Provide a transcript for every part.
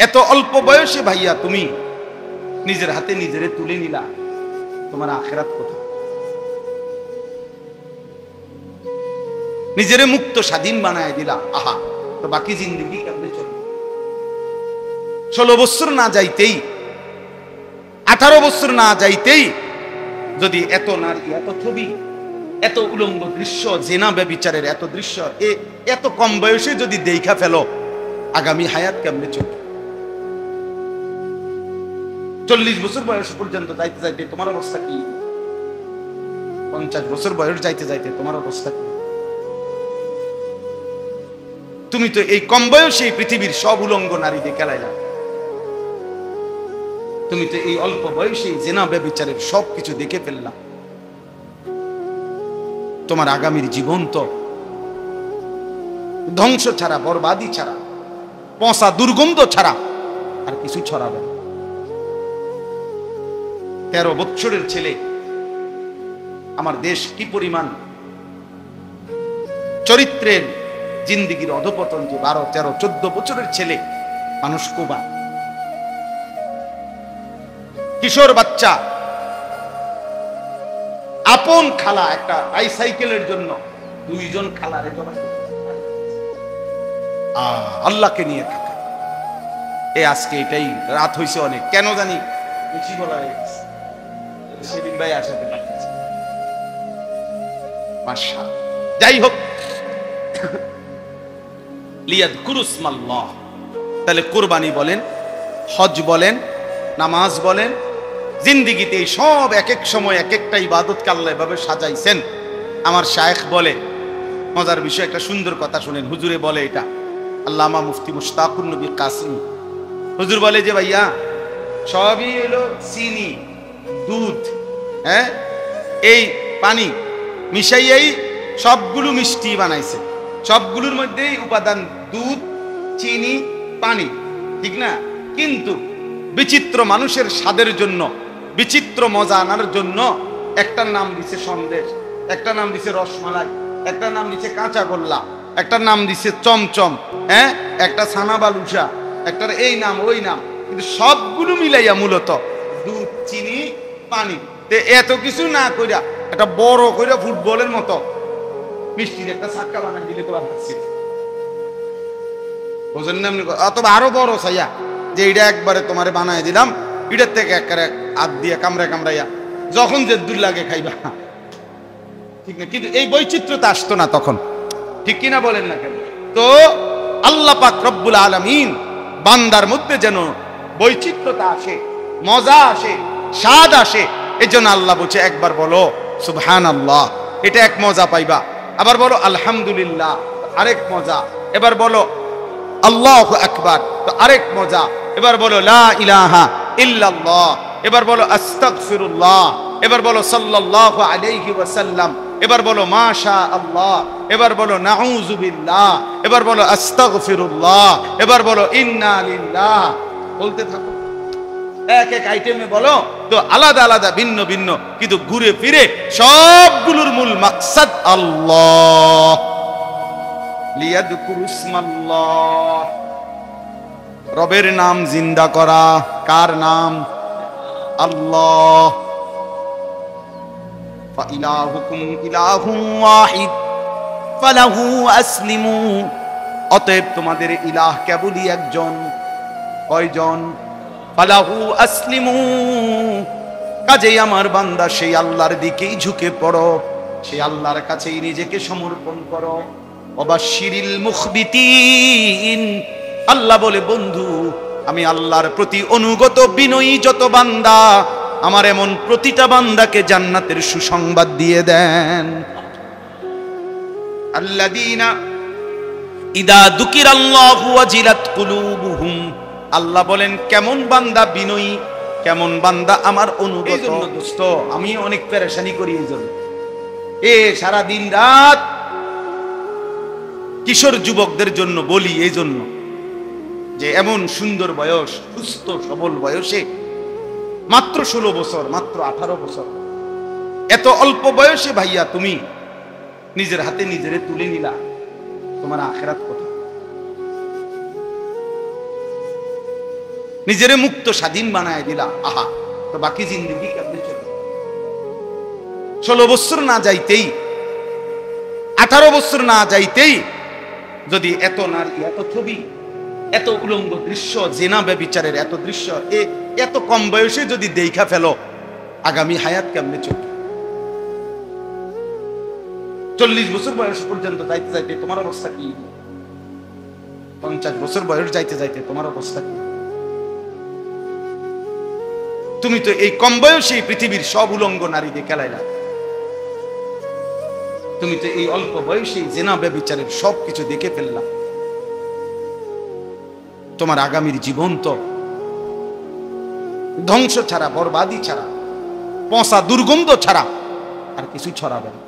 এত অল্প বয়সে ভাইয়া তুমি নিজের হাতে নিজেরে তুলে নিলা, তোমার আখিরাত কোথায়? নিজেরে মুক্ত স্বাধীন বানায় দিলা, আহা, তো বাকি জিন্দগি কেমনে চলবে? 16 বছর না যাইতেই, 18 বছর না যাইতেই যদি এত নারী, এত ছবি, এত উলঙ্গ দৃশ্য, জেনা ব্যভিচারের এত দৃশ্য এত কম বয়সে যদি দেখা ফেলো, আগামী হায়াত কেমনে চলবে? 40 বছর বয়স পর্যন্ত যাইতে যাইতে তোমার অবস্থা কি? 50 বছর বয়স যাইতে যাইতে তোমার অবস্থা কি? তুমি তো এই কম বয়সে পৃথিবীর সব উলঙ্গ নারীকে খেলাইলা। তুমি তো এই অল্প বয়সে জেনা ব্যভিচারের সবকিছু দেখে ফেললাম। তোমার আগামীর জীবন তো ধ্বংস ছাড়া, বরবাদি ছাড়া, পচা দুর্গন্ধ ছাড়া আর কিছু ছড়াবে না। 13 বছরের ছেলে, আমার দেশ কি পরিমাণ চরিত্রের জিন্দিগির অধপতন, যে 12, 13, 14 বছরের ছেলে মানুষ কোবা, কিশোর বাচ্চা, আপন খালা একটা বাইসাইকেলের জন্য 2 জন খালারে জমা, আল্লাহকে নিয়ে থাকা। আজকে এটাই রাত হইছে অনেক, কেন জানি বেশি বলা হয়ে গেছে। সেদিন ভাই আসাতে পারতেছে, মাশাআল্লাহ। যাই হোক, লিয়াযকুরুসমাল্লাহ, তাহলে কুরবানি বলেন, হজ বলেন, নামাজ বলেন, জিন্দিগিতে সব এক এক সময় এক একটা ইবাদতকে আল্লাহ এভাবে সাজাইছেন। আমার শায়েখ বলে, মজার বিষয়, একটা সুন্দর কথা শুনেন। হুজুরে বলে, এটা আল্লামা মুফতি মুশতাকুর নবী কাসিম হুজুর বলে যে ভাইয়া সবই হলো চিনি, দুধ, হ্যাঁ, এই পানি মিশাইয়াই সবগুলো মিষ্টি বানাইছে। সবগুলোর মধ্যেই উপাদান দুধ, চিনি, পানি, ঠিক না? কিন্তু বিচিত্র মানুষের স্বাদের জন্য, বিচিত্র মজা আনার জন্য একটার নাম দিছে সন্দেশ, একটার নাম দিছে রসমালাই, একটার নাম দিছে কাঁচা গোল্লা, একটার নাম দিছে চমচম, হ্যাঁ, একটা ছানা বালুসা, একটার এই নাম ওই নাম, কিন্তু সবগুলো মিলাইয়া মূলত দুধ, চিনি, পানি। এত কিছু না কইরা একটা বড় কইরা ফুটবলের মতো মিষ্টির একটা ছাক্কা বানাই দিলে তোলা ভাবছি, বুঝেন না? অথবা আরো বড় ছাইয়া, যে এটা একবারে তোমারে বানাই দিলাম, এটার থেকে একবারে হাত দিয়ে কামড়া কামড়াইয়া যখন যে দূর লাগে খাইবা, ঠিক না? কিন্তু এই বৈচিত্র্যতা আসতো না তখন, ঠিক কিনা বলেন না কেন? তো আল্লাহ পাক রব্বুল আলামিন বান্দার মধ্যে যেন বৈচিত্র্যতা আসে, মজা আসে, স্বাদ আসে, এজন্য আল্লাহ বলছে একবার বলো সুবহানাল্লাহ, এটা এক মজা পাইবা। আবার বলো আলহামদুলিল্লাহ, আরেক মজা। এবার বলো আল্লাহু আকবার, তো আরেক মজা। এবার বলো লা ইলাহা ইল্লাল্লাহ, এবার বলো আস্তাগফিরুল্লাহ, এবার বলো সাল্লাল্লাহু আলাইহি ওয়াসাল্লাম, এবার বলো মাশা আল্লাহ, এবার বলো নাউযু বিল্লাহ, এবার বলো আস্তাগফিরুল্লাহ, এবার বলো ইন্না লিল্লাহ। বলতে থাকো, এক এক আইটেমে বলো, তো আলাদা আলাদা ভিন্ন ভিন্ন, কিন্তু ঘুরে ফিরে সবগুলোর মূল মাকসাদ আল্লাহ। লিয়াযকুরুসমাল্লাহ, রবের নাম জিন্দা করা। কার নাম? আল্লাহ। ফাইলাহুকুম ইলাহুম ওয়াহিদ ফালাহু আসলিমু, অতএব তোমাদের ইলাহ কেবলই একজন। কয়জন? ফালাহু আসলিমু, কাজেই আমার বান্দা সেই আল্লাহর দিকেই ঝুঁকে পড়ো, সেই আল্লাহর কাছেই নিজেকে সমর্পণ করো। ওয়াবাশশিরিল মুখবিতিন, আল্লাহ বলে বন্ধু আমি আল্লাহর প্রতি অনুগত বিনয়ী যত বান্দা, আমার এমন প্রতিটা বান্দাকে জান্নাতের সুসংবাদ দিয়ে দেন। আল্লাযীনা ইদা যুকিরাল্লাহু ওয়াজিলাত কুলুবুহুম, আল্লাহ বলেন কেমন বান্দা বিনয়ী, কেমন বান্দা আমার অনুগত। দোস্ত আমি অনেক পেরেশানি করি এই জন্য, সারা দিন রাত কিশোর যুবকদের জন্য বলি, এই জন্য যে এমন সুন্দর বয়স, সুস্থ সবল বয়সে, মাত্র 16 বছর, মাত্র 18 বছর, এত অল্প বয়সে ভাইয়া তুমি নিজের হাতে নিজেরে তুলে নিলা, তোমার আখিরাত কোথায়? নিজেরে মুক্ত স্বাধীন বানায় দিলা, আহা, তো বাকি জিন্দগি কেমনে চলবে? 16 বছর না যাইতেই, 18 বছর না যাইতেই যদি এত নারী, এত ছবি, এত উলঙ্গ দৃশ্য, জেনা ব্যভিচারের এত দৃশ্য এত কম বয়সে যদি দেখা ফেলো, আগামী হায়াত কেমনে চলবে? 40 বছর বয়স পর্যন্ত যাইতে যাইতে তোমার অবস্থা কি? 50 বছর বয়স যাইতে যাইতে তোমার অবস্থা কি? তুমি তো এই কম বয়সে পৃথিবীর সব উলঙ্গ নারীকে খেলাইলা। তুমি তো এই অল্প বয়সে জেনা ব্যভিচারের সবকিছু দেখে ফেললাম। তোমার আগামীর জীবন তো ধ্বংস ছাড়া, বরবাদি ছাড়া, পচা দুর্গন্ধ ছাড়া আর কিছু ছড়াবে না।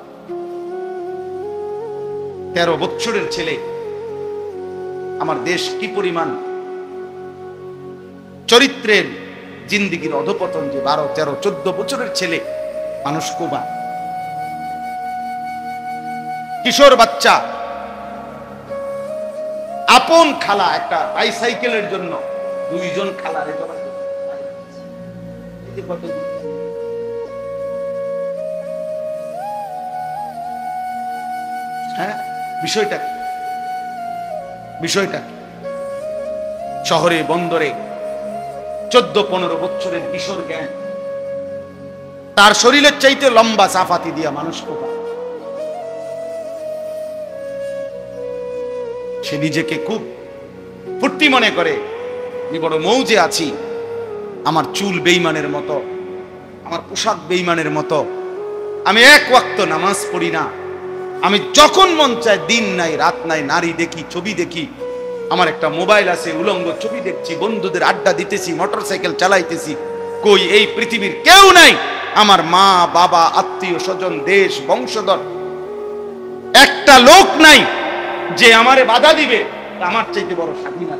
13 বছরের ছেলে, আমার দেশ কি পরিমাণ চরিত্রের জিন্দিগির অধপতন, যে 12, 13, 14 বছরের ছেলে মানুষ কোবা, কিশোর বাচ্চা, আপন খালা একটা বাইসাইকেলের জন্য 2 জন খালারে জমা। হ্যাঁ, বিষয়টা শহরে বন্দরে 14-15 বছরের কিশোর জ্ঞান, তার শরীরের চাইতে লম্বা চাপাতি দিয়া মানুষ কোপা। সে নিজেকে খুব ফুর্তি মনে করে, আমি বড় মৌজে আছি, আমার চুল বেঈমানের মতো, আমার পোশাক বেঈমানের মতো, আমি এক ওয়াক্ত নামাজ পড়ি না, আমি যখন মন চায় দিন নাই রাত নাই নারী দেখি, ছবি দেখি, আমার একটা মোবাইল আছে, উলঙ্গ ছবি দেখছি, বন্ধুদের আড্ডা দিতেছি, মোটরসাইকেল চালাইতেছি। কই এই পৃথিবীর কেউ নাই, আমার মা বাবা, আত্মীয় স্বজন, দেশ, বংশধর, একটা লোক নাই যে আমারে বাধা দিবে। আমার চাইতে বড় স্বাধীন,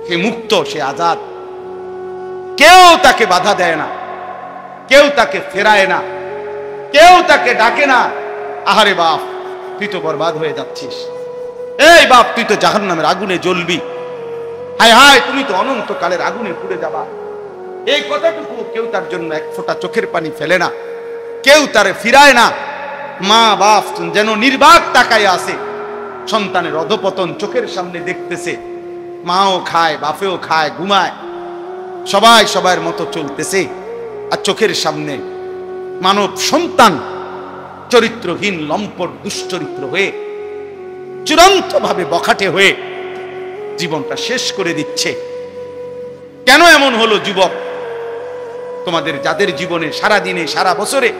সে মুক্ত, সে আজাদ, কেউ তাকে বাধা দেয় না, কেউ তাকে ফেরায় না, কেউ তাকে ডাকে না, আহারে বাপ তুই তো বরবাদ হয়ে যাচ্ছিস, এই বাপ তুই তো জাহান্নামের আগুনে জ্বলবি, হায় হায় তুমি তো অনন্তকালের আগুনে পুড়ে যাবা। এই কথাটুকু কেউ তার জন্য এক ফোঁটা চোখের পানি ফেলে না, কেউ তারে ফিরায় না। মা বাপ যেন নির্বাক তাকায় আছে, সন্তানের অধপতন চোখের সামনে দেখতেছে, মাও খায়, বাপেও খায়, ঘুমায়, সবাই সবার মতো চলতেছে, আর চোখের সামনে মানব সন্তান চরিত্রহীন, লম্পট, দুশ্চরিত্র হয়ে, চূড়ান্ত ভাবে বখাটে হয়ে জীবনটা শেষ করে দিচ্ছে। কেন এমন হলো যুবক? তোমাদের যাদের জীবনে সারা দিনে, সারা বছরে,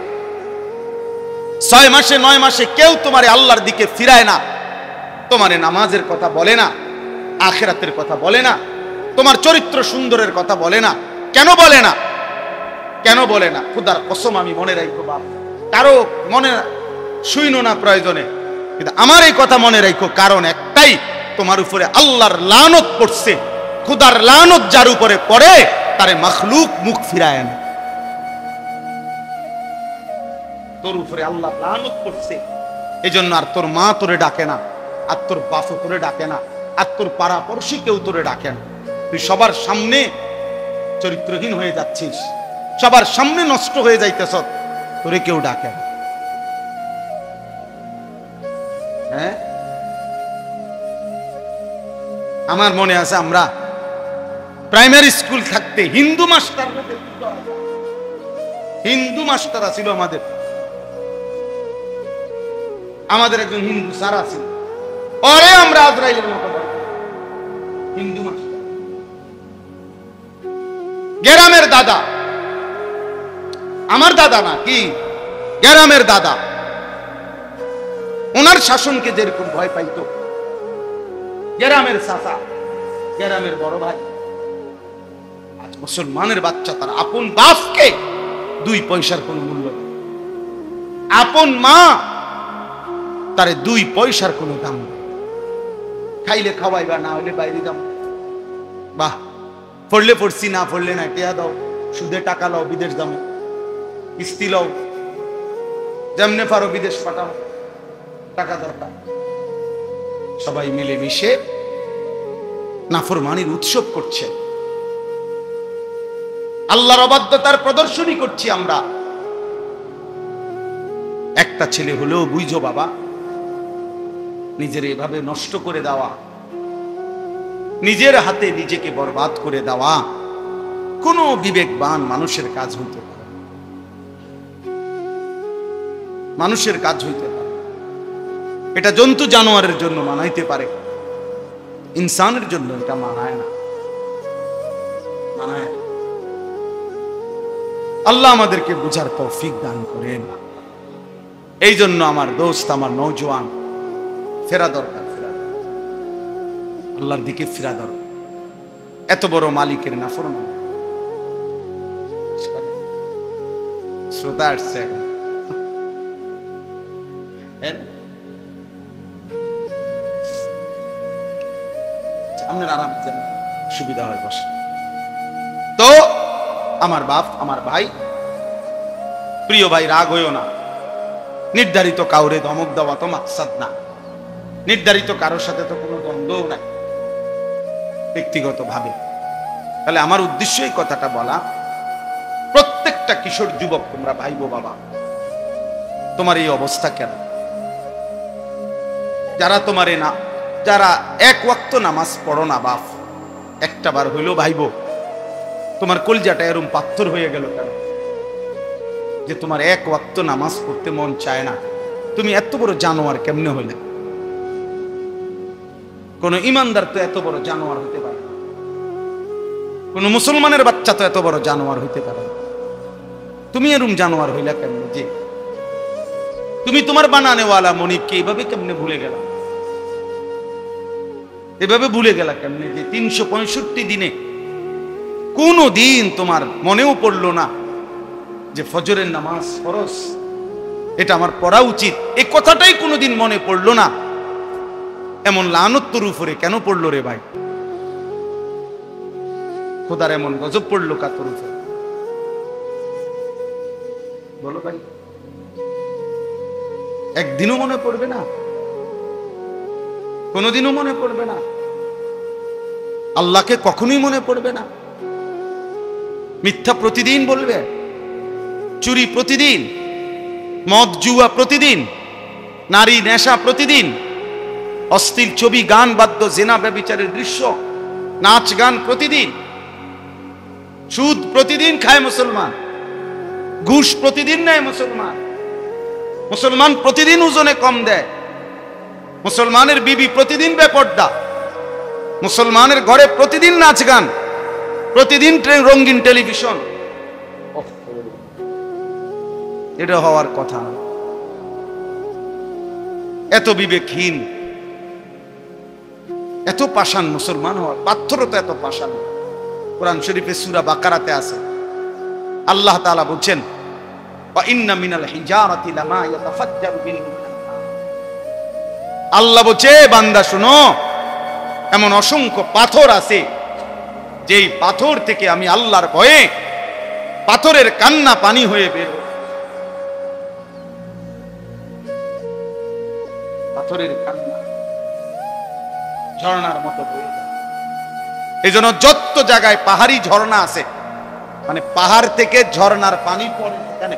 6 মাসে 9 মাসে কেউ তোমারে আল্লাহর দিকে ফিরায় না, তোমারে নামাজের কথা বলে না, আখিরাতের কথা বলে না, তোমার চরিত্র সুন্দরের কথা বলে না। কেন বলে না? কেন বলে না? খোদার কসম আমি মনে রাখবো বাপ, কারো মনে শুইনো না প্রয়োজনে, কিন্তু আমার এই কথা মনে রাখো, কারণ একটাই, তোমার উপরে আল্লাহর লানত পড়ছে। খোদার লানত যার উপরে পড়ে তারে মাখলুক মুখ ফিরায় না। তোর উপরে আল্লাহ লানত পড়ছে, এজন্য আর তোর মা তোরে ডাকে না, আর তোর বাপও তোরে ডাকে না, আর তোর পাড়াপড়শি কেউ তোরে ডাকে না। তুই সবার সামনে চরিত্রহীন হয়ে যাচ্ছিস, সবার সামনে নষ্ট হয়ে যাইতেছ, তোরে কেউ ডাকে না। হ্যাঁ, আমার মনে আছে আমরা প্রাইমারি স্কুল থাকতে হিন্দু মাস্টার ছিল আমাদের একজন হিন্দু স্যার আছে, ওরে আমরা আজরাইলের মতো হিন্দু মাস্টার। গ্রামের দাদা, আমার দাদা না, কি গ্রামের দাদা, ওনার শাসনকে যেরকম ভয় পাইতো, গ্রামের চাচা, গ্রামের বড় ভাই, আজ মুসলমানের বাচ্চা তার আপন বাপকে 2 পয়সার কোন মূল্য নেই, আপন মা তারে 2 পয়সার কোন দাম নেই। খাইলে খাওয়াইবা, না হইলে বাইরে দাম, বাহ, পড়লে পড়ছি, না পড়লে না, টিয়া দাও, সুদে টাকা লাও, বিদেশ দামে কিস্তি লাও, যেমনে পারো বিদেশ পাঠাও, টাকা দরকার। সবাই মিলে মিশে নাফরমানির উৎসব করছে। আল্লাহর অবাধ্যতার প্রদর্শনী করছি আমরা। একটা ছেলে হলেও বুঝো বাবা, নিজের এভাবে নষ্ট করে দেওয়া, নিজের হাতে নিজেকে বরবাদ করে দেওয়া কোন বিবেকবান মানুষের কাজ হইতে পারে, মানুষের কাজ হইতে পারে। এটা জন্তু জানোয়ারের জন্য মানাইতে পারে, ইনসানের জন্য এটা মানায় না, মানায়। আল্লাহ আমাদেরকে বুঝার তৌফিক দান করেন। এই জন্য আমার দোস্ত, আমার নওজোয়ান, ফেরা দরকার, আল্লাহর দিকে ফেরা দরকার। এত বড় মালিকের নাফরমানি। শ্রোতা আসছে এখন, আপনার আরাম সুবিধা হয় বসে। তো আমার বাপ, আমার ভাই, প্রিয় ভাই, রাগ হইও না। নির্ধারিত কাউরে ধমক দেওয়া তো মাকসাদ না, নির্ধারিত কারোর সাথে তো কোনো দ্বন্দ্বও নাই ব্যক্তিগত ভাবে। তাহলে আমার উদ্দেশ্য এই কথাটা বলা, প্রত্যেকটা কিশোর যুবক তোমরা ভাইবো বাবা, তোমার এই অবস্থা কেন? যারা তোমারে না, যারা এক ওয়াক্ত নামাজ পড়ো না বাপ, একটা বার হইলেও ভাইবো, তোমার কলজাটা এরকম পাথর হয়ে গেল কেন যে তোমার এক ওয়াক্ত নামাজ পড়তে মন চায় না? তুমি এত বড় জানোয়ার কেমনে হইলে? কোন ইমানদার তো এত বড় জানোয়ার হতে পারে না, কোন মুসলমানের বাচ্চা তো এত বড় জানোয়ার হইতে পারে না। তুমি এরকম জানোয়ার হইলা কেমনে যে তুমি তোমার বানানেওয়ালা মনিবকে এইভাবে কেমনে ভুলে গেলা? এভাবে ভুলে গেলা কেমনে যে 365 দিনে কোন দিন তোমার মনেও পড়লো না যে ফজরের নামাজ ফরজ, এটা আমার পড়া উচিত, এই কথাটাই কোনোদিন মনে পড়লো না? এমন লানত তোর উপরে কেন পড়লো রে ভাই? খোদার এমন গজব পড়লো কা তোর উপরে? বলো ভাই, একদিনও মনে পড়বে না? কোনোদিনও মনে পড়বে না? আল্লাহকে কখনোই মনে পড়বে না? মিথ্যা প্রতিদিন বলবে, চুরি প্রতিদিন, মদ জুয়া প্রতিদিন, নারী নেশা প্রতিদিন, অশ্লীল ছবি, গান, বাদ্য, জেনা, ব্যভিচারের দৃশ্য, নাচ গান প্রতিদিন, সুদ প্রতিদিন খায় মুসলমান, ঘুষ প্রতিদিন নেয় মুসলমান, মুসলমান প্রতিদিন ওজনে কম দেয়, মুসলমানের বিবি প্রতিদিন বেপর্দা, মুসলমানের ঘরে প্রতিদিন নাচ গান, প্রতিদিন রঙিন টেলিভিশন। এটা হওয়ার কথা না। এত বিবেকহীন, এত পাষাণ মুসলমান হওয়ার পাথরতা, এত পাষাণ। কোরআন শরীফে সূরা বাকারাতে আছে, আল্লাহ তাআলা বলছেন, ওয়া ইন্না মিনাল হিজারাতি লামা ইয়াতাফাজ্জারু বিল। আল্লাহ বলছে, বান্দা শুনো, এমন অসংখ্য পাথর আছে যেই পাথর থেকে আমি আল্লাহর ভয়ে পাথরের কান্না পানি হয়ে বের, পাথরের কান্না ঝর্ণার মতো বয়ে যায়। এই জন্য যত জায়গায় পাহাড়ি ঝর্ণা আছে, মানে পাহাড় থেকে ঝর্ণার পানি পড়ে সেখানে,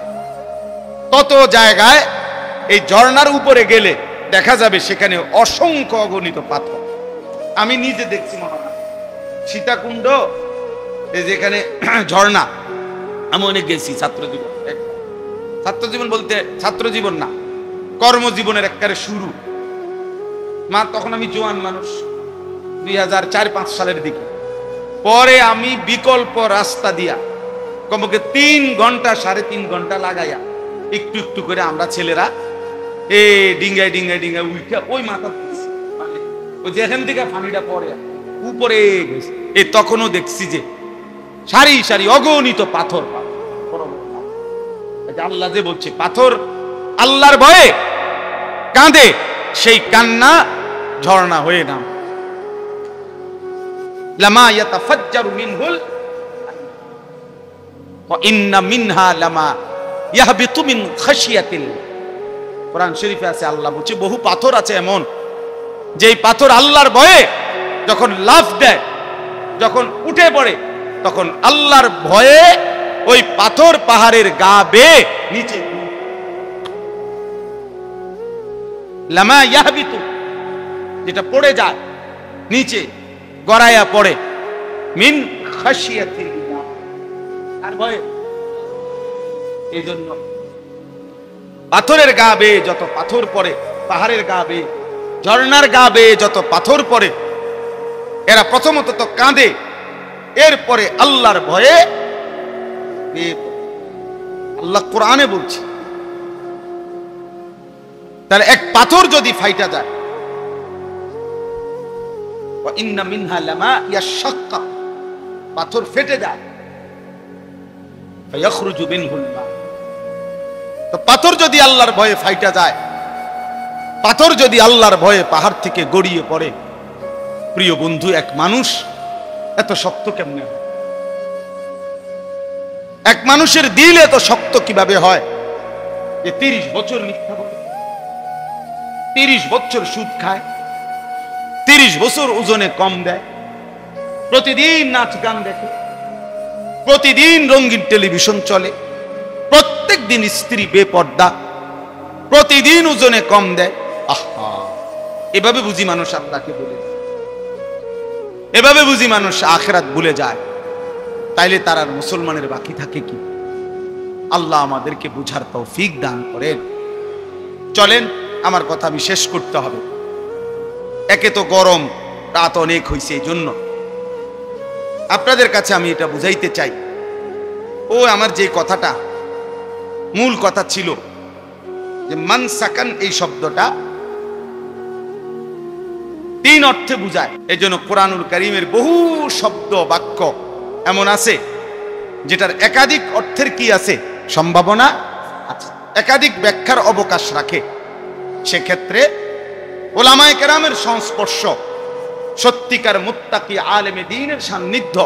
তত জায়গায় এই ঝর্ণার উপরে গেলে দেখা যাবে সেখানে অসংখ্য অগণিত পাথর। আমি নিজে দেখছি মহারাজ সীতাকুণ্ড, এই যেখানে ঝর্ণা, আমি অনেক গেছি ছাত্রজীবন, ছাত্রজীবন বলতে ছাত্রজীবন না, কর্মজীবনের একবারে শুরু। মা তখন আমি জোয়ান মানুষ, 2004-5 সালের দিকে। পরে আমি বিকল্প রাস্তা দিয়া কমপক্ষে 3 ঘন্টা 3.5 ঘন্টা লাগাইয়া একটু একটু করে আমরা ছেলেরা ডিঙ্গায় ডিঙ্গায় ডিঙ্গায় উঠে ওই মাথা, মানে ওই যেখান থেকে পানিটা পড়ে উপরে গেছে, তখনও দেখছি যে সারি সারি অগণিত পাথর। আল্লাহ যে বলছে পাথর আল্লাহর ভয়ে কাঁদে, সেই কান্না ঝর্ণা হয়ে নাম। লামা ইয়াতাফাজ্জারু মিনহুল ওয়া ইন্না মিনহা লামা ইয়াহবিতু মিন খাশিয়াতিল। কোরআন শরীফে আছে, আল্লাহ বলছে বহু পাথর আছে এমন, যেই পাথর আল্লাহর ভয়ে যখন লাফ দেয়, যখন উঠে পড়ে, তখন আল্লাহর ভয়ে ওই পাথর পাহাড়ের গা বেয়ে নিচে লামা ইয়াহবিতু, যেটা পড়ে যায় নিচে গড়াইয়া পড়ে, মিন খাশিয়াতিল্লাহ, আর ভয়ে। এই জন্য পাথরের গা বেয়ে যত পাথর পড়ে, পাহাড়ের গা বেয়ে, ঝর্ণার গা বেয়ে যত পাথর পড়ে, এরা প্রথমত তো কাঁদে, এরপরে আল্লাহর ভয়ে। আল্লাহ কোরআনে বলছে, তাহলে এক পাথর যদি ফাইটা যায়, ইন্না মিনহা লামা ইয়াশাক্কা, পাথর ফেটে যায়, ফায়াখরুজু মিনহুল মা। তো পাথর যদি আল্লাহর ভয়ে ফাইটা যায়, পাথর যদি আল্লাহর ভয়ে পাহাড় থেকে গড়িয়ে পড়ে, প্রিয় বন্ধু, এক মানুষ এত শক্ত কেমনে হয়? এক মানুষের দিল এত শক্ত কিভাবে হয় যে 30 বছর মিথ্যা বলে, 30 বছর সুদ খায়, 30 বছর ওজনে কম দেয়, প্রতিদিন নাচ গান দেখে, প্রতিদিন রঙিন টেলিভিশন চলে, প্রত্যেক দিন স্ত্রী বেপর্দা, প্রতিদিন ওজনে কম দেয়। আহা, এভাবে বুঝি মানুষ আল্লাহকে ভুলে যায়, এভাবে বুঝি মানুষ আখিরাত ভুলে যায়। তাইলে তার আর মুসলমানের বাকি থাকে কি? আল্লাহ আমাদেরকে বুঝার তৌফিক দান করেন। চলেন, আমার কথা আমি শেষ করতে হবে। একে তো গরম, রাত অনেক হয়েছে, এই জন্য আপনাদের কাছে আমি এটা বুঝাইতে চাই। ও আমার যে কথাটা মূল কথা ছিল যে মান সাকান, এই শব্দটা 3 অর্থে বুঝায়। এই জন্য কোরআনুল কারীমের বহু শব্দ বাক্য এমন আছে যেটার একাধিক অর্থের কি আছে, সম্ভাবনা আছে, একাধিক ব্যাখ্যার অবকাশ রাখে। সেক্ষেত্রে উলামায়ে কেরামের সংস্পর্শ, সত্যিকার মুত্তাকি আলেমে দ্বীনের সান্নিধ্য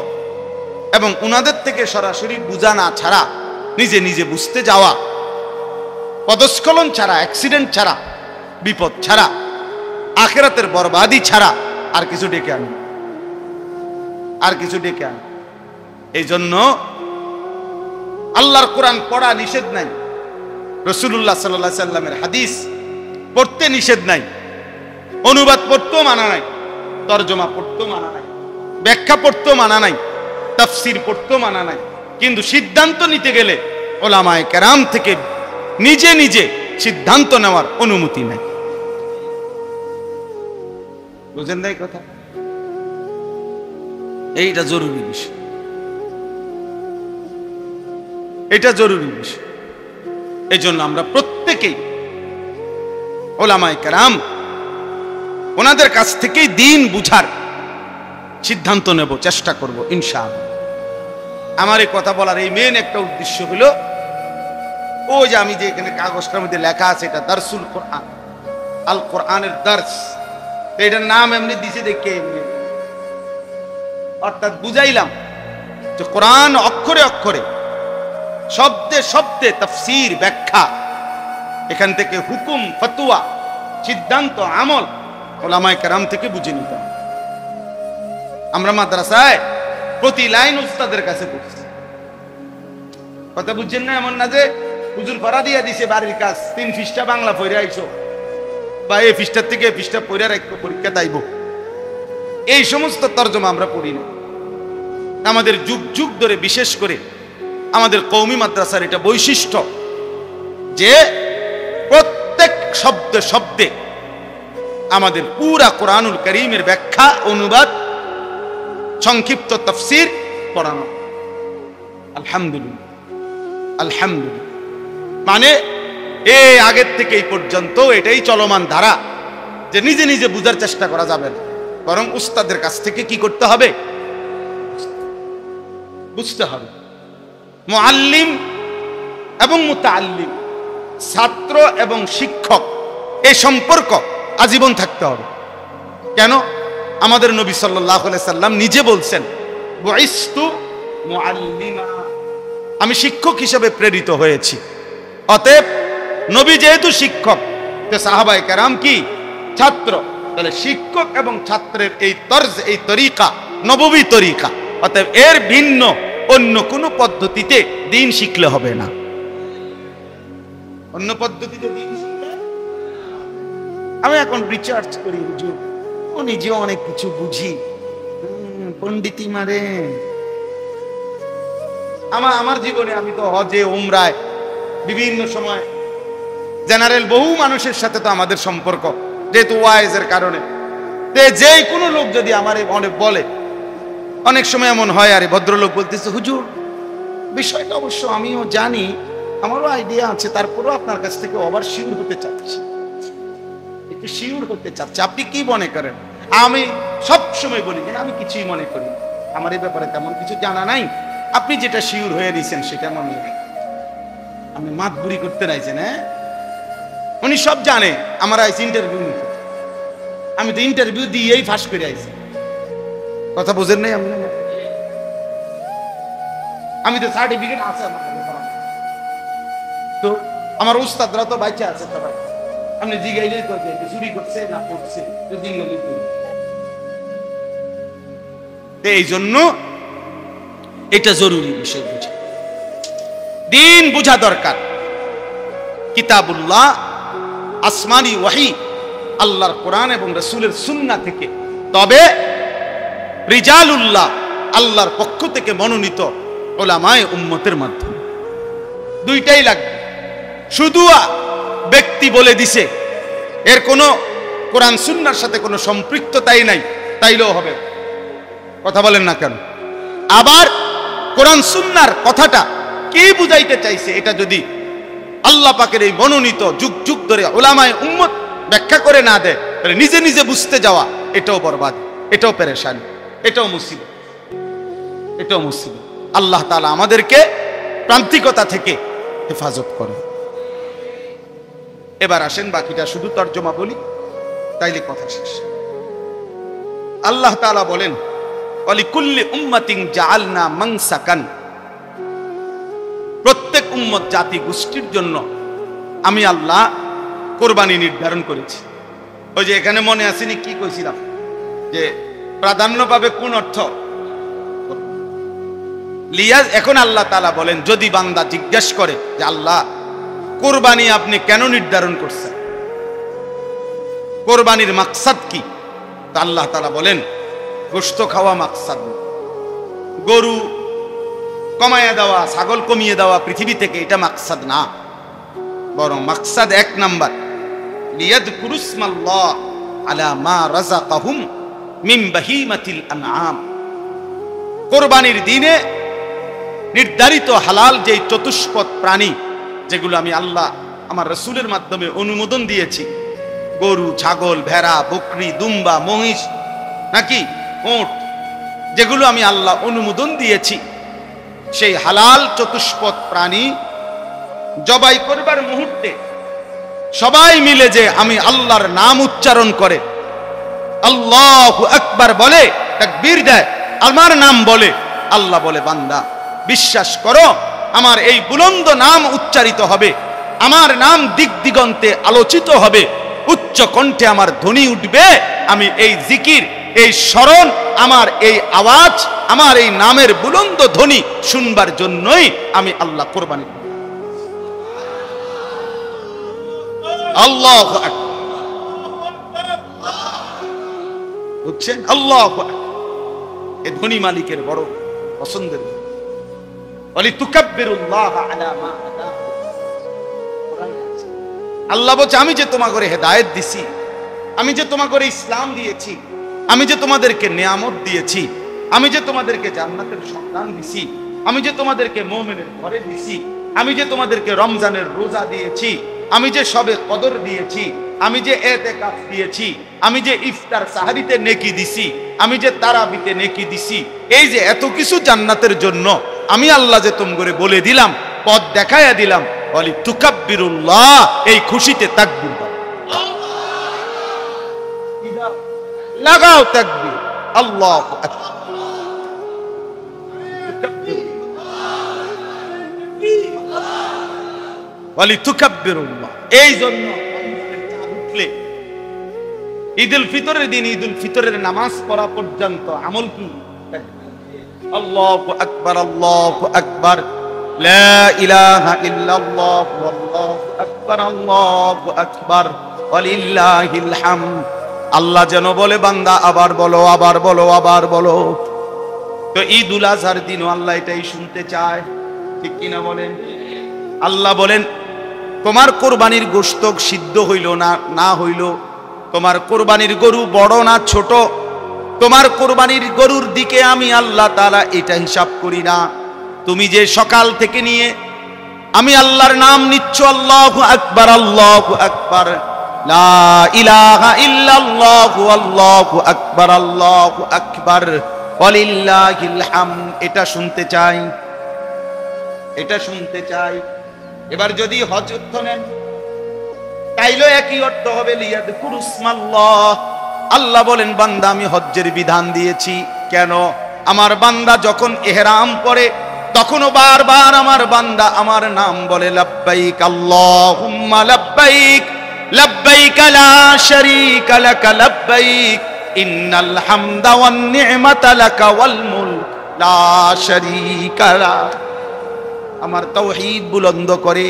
এবং উনাদের থেকে সরাসরি বুঝা না ছাড়া, নিজে নিজে বুঝতে যাওয়া, পদস্খলন ছাড়া, অ্যাক্সিডেন্ট ছাড়া, বিপদ ছাড়া, আখিরাতের বরবাদি ছাড়া আর কিছু ডেকে আনি, আর কিছু ডেকে আনি। এই জন্য আল্লাহর কোরআন পড়া নিষেধ নাই, রাসূলুল্লাহ সাল্লাল্লাহু আলাইহি সাল্লামের হাদিস পড়তে নিষেধ নাই, অনুবাদ পড়তেও মানা নাই, তরজমা পড়তেও মানা নাই, ব্যাখ্যা পড়তেও মানা নাই, তাফসীর পড়তেও মানা নাই। কিন্তু সিদ্ধান্ত নিতে গেলে উলামায়ে কেরাম থেকে নিজে নিজে সিদ্ধান্ত নেওয়ার অনুমতি নাই। বুঝেন নাই কথা? এইটা জরুরি বিষয়, এটা জরুরি বিষয়। এই জন্য আমরা প্রত্যেকেই উলামায়ে কেরাম ওনাদের কাছ থেকেই দ্বীন বুঝার সিদ্ধান্ত নেব, চেষ্টা করব ইনশাআল্লাহ। আমার এই কথা বলার এই মেন একটা উদ্দেশ্য হলো, ও যে আমি যে এখানে কাগজটার মধ্যে লেখা আছে, এটা দারসুল কোরআন, আল কোরআনের দার্স, এটার নাম এমনি দিছে দেখে এমনি, অর্থাৎ বুঝাইলাম যে কোরআন অক্ষরে অক্ষরে, শব্দে শব্দে তাফসীর, ব্যাখ্যা, এখান থেকে হুকুম, ফতোয়া, সিদ্ধান্ত, আমল উলামায়ে কেরাম থেকে বুঝে নিতাম। আমরা মাদ্রাসায় প্রতি লাইন উস্তাদের কাছে পড়ছি, কথা বুঝছেন না? এমন না যে হুজুর পড়া দিয়া দিছে বাড়ির কাজ, 3 পৃষ্ঠা বাংলা পড়ে আইছো, বা এই পৃষ্ঠার থেকে পৃষ্ঠা পড়ে রাখবো, পরীক্ষা দাইব, এই সমস্ত তরজমা আমরা পড়ি না। আমাদের যুগ যুগ ধরে, বিশেষ করে আমাদের কওমি মাদ্রাসার এটা বৈশিষ্ট্য যে প্রত্যেক শব্দে শব্দে আমাদের পুরা কোরআনুল কারীমের ব্যাখ্যা, অনুবাদ, সংক্ষিপ্ত তাফসীর পড়ানো। আলহামদুলিল্লাহ, আলহামদুলিল্লাহ। মানে এই আগের থেকে এই পর্যন্ত এটাই চলমান ধারা যে নিজে নিজে বুঝার চেষ্টা করা যাবে না, বরং উস্তাদের কাছ থেকে কি করতে হবে, বুঝতে হবে। মুআল্লিম এবং মুতাআল্লিম, ছাত্র এবং শিক্ষক, এই সম্পর্ক আজীবন থাকতে হবে। কেন? আমাদের নবী সাল্লাল্লাহু আলাইহি সাল্লাম নিজে বলছেন, বুইসতু মুআল্লিমা, আমি শিক্ষক হিসেবে প্রেরিত হয়েছি। অতএব নবী যেহেতু শিক্ষক, তো সাহাবায়ে কেরাম কি ছাত্র, তাহলে শিক্ষক এবং ছাত্রের এই তর্জ, এই তরিকা নববী তরিকা, অতএব এর ভিন্ন অন্য কোনো পদ্ধতিতে দিন শিখলে হবে না। অন্য পদ্ধতিতে দিন শিখলে, আমি এখন রিসার্চ করি হুজুর, ও নিজেও অনেক কিছু বুঝি, পণ্ডিতি মারে। আমার জীবনে আমি তো হজে উমরায় বিভিন্ন সময় জেনারেল বহু মানুষের সাথে তো আমাদের সম্পর্ক, যেহেতু ওয়াইজের কারণে, যে কোনো লোক যদি আমার অনেক বলে, অনেক সময় এমন হয়, আরে ভদ্রলোক বলতেছে হুজুর বিষয়টা অবশ্য আমিও জানি, আমারও আইডিয়া আছে, তারপরেও আপনার কাছ থেকে আবার শিওর হতে চাচ্ছি, একটু শিওর হতে চাচ্ছি, আপনি কি মনে করেন? আমি সব সময় বলি যে আমি কিছুই মনে করি, আমার এই ব্যাপারে তেমন কিছু জানা নাই, আপনি যেটা শিওর হয়ে দিয়েছেন সেটা মনে হয়। আপনি মাতবুরি করতে রাইছেন, হ্যাঁ? উনি সব জানে, আমার আইসি ইন্টারভিউ নিতে, আমি তো ইন্টারভিউ দিয়েই ফাঁস করে আইছি। কথা বুঝেন নাই? আমি তো সার্টিফিকেট আছে আমার কাছে, তো আমার উস্তাদরা তো বাইচা আছে সবাই, আপনি জিজ্ঞাইলেই তো চুরি করছে না করছে, তো জিজ্ঞাইলেই তো। এই জন্য এটা জরুরি বিষয়, বুঝা দিন বুঝা দরকার। কিতাবুল্লাহ, আসমানি ওয়াহি, আল্লাহর কোরআন এবং রাসূলের সুন্নাহ থেকে, তবে রিজালুল্লাহ, আল্লাহর পক্ষ থেকে মনোনীত উলামায়ে উম্মতের মাধ্যমে, দুইটাই লাগবে। শুধু ব্যক্তি বলে দিছে, এর কোনো কোরআন সুন্নাহর সাথে কোনো সম্পৃক্ততাই নাই, তাইলেও হবে। কথা বলেন না কেন? আবার কোরআন সুন্নাহর কথাটা কি বুঝাইতে চাইছে, এটা যদি আল্লাহ পাকের এই মনোনীত যুগ যুগ ধরে উলামায়ে উম্মত ব্যাখ্যা করে না দেয়, তাহলে নিজে নিজে বুঝতে যাওয়া, এটাও বরবাদ, এটাও পেরেশানি, এটাও মুসিবত, এটাও মুসিবত। আল্লাহ তাআলা আমাদেরকে প্রান্তিকতা থেকে হেফাজত করে। এবার আসেন বাকিটা শুধু তর্জমা বলি, তাইলে কথা শেষ। আল্লাহ তাআলা বলেন, ওয়ালিকুল্লি উম্মাতিন জাআলনা মানসাকান, প্রত্যেক উম্মত জাতি গোষ্ঠীর জন্য আমি আল্লাহ কোরবানি নির্ধারণ করেছি। ওই যে এখানে মনে আসেনি কি কইছিলাম, যে প্রাধান্য পাবে কোন অর্থ লিয়াজ। এখন আল্লাহ তাআলা বলেন, যদি বান্দা জিজ্ঞেস করে যে আল্লাহ কোরবানি আপনি কেন নির্ধারণ করছেন, কোরবানির মাকসাদ কি, তা আল্লাহ তাআলা বলেন, গোশত খাওয়া মাকসাদ, গরু কমাইয়া দেওয়া, ছাগল কমিয়ে দেওয়া পৃথিবী থেকে, এটা মাকসাদ না। বরং মাকসাদ এক নাম্বার, লিয়াযকুরুসমাল্লাহ আলা মা রাযাকাহুম মিন বাহিমাতিল আনআম, কোরবানির দিনে নির্ধারিত হালাল যেই চতুষ্পদ প্রাণী, যেগুলো আমি আল্লাহ আমার রাসূলের মাধ্যমে অনুমোদন দিয়েছি, গরু, ছাগল, ভেড়া, বকরি, দুম্বা, মহিষ, নাকি উট, যেগুলো আমি আল্লাহ অনুমোদন দিয়েছি, সেই হালাল চতুষ্পদ প্রাণী জবাই করবার মুহূর্তে সবাই মিলে যে আমি আল্লাহর নাম উচ্চারণ করে আল্লাহু আকবার বলে, তাকবীর দেয়, আমার নাম বলে, আল্লাহ বলে, বান্দা বিশ্বাস করো, আমার এই বুলন্দ নাম উচ্চারিত হবে, আমার নাম দিক দিগন্তে আলোচিত হবে, উচ্চ কণ্ঠে আমার ধ্বনি উঠবে, আমি এই জিকির, এই স্মরণ, আমার এই আওয়াজ, আমার এই নামের বুলন্দ ধ্বনি শুনবার জন্যই আমি আল্লাহ কোরবানি। আল্লাহু আকবার, বুঝছেন? আল্লাহু আকবার, এই ধ্বনি মালিকের বড় পছন্দের। ওয়ালিতুকাব্বিরুল্লাহ আলা মা হাদাকুম, আল্লাহ বলছে, আমি যে তোমাকে হেদায়েত দিছি, আমি যে তোমাকে ইসলাম দিয়েছি, আমি যে তোমাদেরকে নিয়ামত দিয়েছি, আমি যে তোমাদেরকে জান্নাতের সন্ধান দিছি, আমি যে তোমাদেরকে মুমিনের ঘরে দিছি, আমি যে তোমাদেরকে রমজানের রোজা দিয়েছি, আমি যে শবে কদর দিয়েছি, আমি যে ইতিকাফ দিয়েছি, আমি যে ইফতার সাহারিতে নেকি দিছি, আমি যে তারাবিতে নেকি দিছি, এই যে এত কিছু জান্নাতের জন্য আমি আল্লাহ যে তোমরে বলে দিলাম, পথ দেখাইয়া দিলাম, বলি তুকাব্বিরুল্লাহ, এই খুশিতে তাকবীর দাও, লাগাও তাকবীর, আল্লাহু আকবার। বলি তুকাব্বিরুল্লাহ, এই জন্য ঈদুল ফিতরের দিন ঈদুল ফিতরের নামাজ পড়া পর্যন্ত আমল কি? আল্লাহু আকবার, আল্লাহু আকবার, লা ইলাহা ইল্লাল্লাহ, আল্লাহু আকবার, আল্লাহু আকবার, ওয়ালিল্লাহিল হামদ। আল্লাহ যেন বলে বান্দা আবার বলো, আবার বলো, আবার বলো। তো ঈদুল আজহার দিনও আল্লাহ এটাই শুনতে চায়, ঠিক কিনা বলেন? আল্লাহ বলেন তোমার কোরবানির গোশত সিদ্ধ হইল না হইল, তোমার কোরবানির গরু বড় না ছোট, তোমার কোরবানির গরুর দিকে আমি আল্লাহ তাআলা এটা হিসাব করি না। তুমি যে সকাল থেকে নিয়ে আমি আল্লাহর নাম নিচ্ছ, আল্লাহু আকবার, আল্লাহু আকবার, লা ইলাহা ইল্লাল্লাহ, আল্লাহু আকবার, আল্লাহু আকবার, ওয়ালিল্লাহিল হামদ, এটা শুনতে চাই, এটা শুনতে চাই। এবার যদি হজ অর্থ নেন তাইলে একই অর্থ হবে লিয়াযকুরুসমাল্লাহ। আল্লাহ বলেন বান্দা আমি হজ্জের বিধান দিয়েছি কেন? আমার বান্দা যখন ইহরাম পরে তখনও বারবার আমার বান্দা আমার নাম বলে, লাব্বাইক আল্লাহুম্মা লাব্বাইক, লাব্বাইক লা শারীকা লাক লাব্বাইক, ইন্নাল হামদা ওয়ান নি'মাতা লাকা ওয়াল মুলক লা শারীকা লাক। আমার তাওহীদ বুলন্দ করে,